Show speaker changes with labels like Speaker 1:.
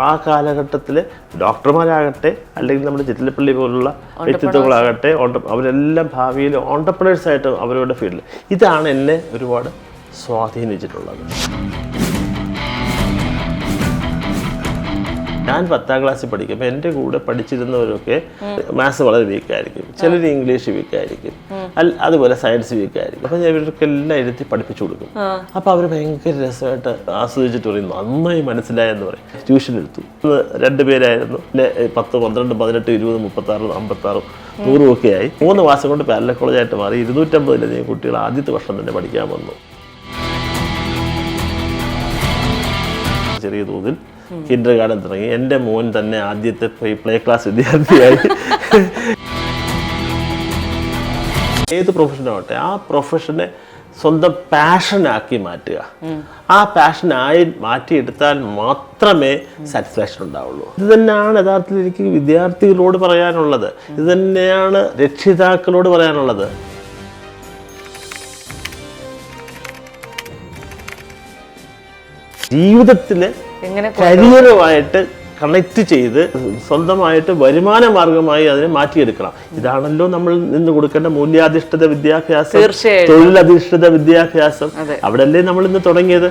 Speaker 1: ആ കാലഘട്ടത്തിൽ ഡോക്ടർമാരാകട്ടെ അല്ലെങ്കിൽ നമ്മുടെ ചിറ്റിലപ്പള്ളി പോലുള്ള വ്യക്തിത്വങ്ങളാകട്ടെ അവരെല്ലാം ഭാവിയിൽ ഓൺടർപ്രണേഴ്സായിട്ട് അവരുടെ ഫീൽഡിൽ ഇതാണ് എന്നെ ഒരുപാട് സ്വാധീനിച്ചിട്ടുള്ളത്. ഞാൻ 10ാം ക്ലാസ്സിൽ പഠിക്കുമ്പോൾ എൻ്റെ കൂടെ പഠിച്ചിരുന്നവരൊക്കെ മാത്സ് വളരെ വീക്കായിരിക്കും, ചിലർ ഇംഗ്ലീഷ് വീക്കായിരിക്കും, അതുപോലെ സയൻസ് വീക്കായിരിക്കും. അപ്പം ഞാൻ ഇവർക്കെല്ലാം ഇരുത്തി പഠിപ്പിച്ചു കൊടുക്കും. അപ്പോൾ അവർ ഭയങ്കര രസമായിട്ട് ആസ്വദിച്ചിട്ട് പറയും നന്നായി മനസ്സിലായെന്ന് പറയും. ട്യൂഷൻ എടുത്തു 2 പേരായിരുന്നു. പിന്നെ 10, 12, 18, 20, 36, 56, 100 ഒക്കെ ആയി. 3 മാസം കൊണ്ട് പാരലൽ കോളേജായിട്ട് മാറി. 250 കുട്ടികൾ ആദ്യത്തെ വർഷം തന്നെ പഠിക്കാൻ വന്നു. ചെറിയ തോതിൽ കിൻഡർ ഗാർഡൻ തുടങ്ങി. എൻ്റെ മോൻ തന്നെ ആദ്യത്തെ പ്ലേ ക്ലാസ് വിദ്യാർത്ഥിയായി. ഏത് പ്രൊഫഷനാവട്ടെ ആ പ്രൊഫഷനെ സ്വന്തം പാഷനാക്കി മാറ്റുക. ആ പാഷനായി മാറ്റിയെടുത്താൽ മാത്രമേ സാറ്റിസ്ഫാക്ഷൻ ഉണ്ടാവുള്ളൂ. ഇത് തന്നെയാണ് യഥാർത്ഥത്തിൽ എനിക്ക് വിദ്യാർത്ഥികളോട് പറയാനുള്ളത്, ഇത് തന്നെയാണ് രക്ഷിതാക്കളോട് പറയാനുള്ളത്. ജീവിതത്തിൽ കരിയറുമായിട്ട് കണക്ട് ചെയ്ത് സ്വന്തമായിട്ട് വരുമാന മാർഗമായി അതിനെ മാറ്റിയെടുക്കണം. ഇതാണല്ലോ നമ്മൾ ഇന്ന് കൊടുക്കേണ്ട മൂല്യാധിഷ്ഠിത വിദ്യാഭ്യാസം, തൊഴിലധിഷ്ഠിത വിദ്യാഭ്യാസം. അവിടെയല്ലേ നമ്മൾ ഇന്ന് തുടങ്ങിയത്.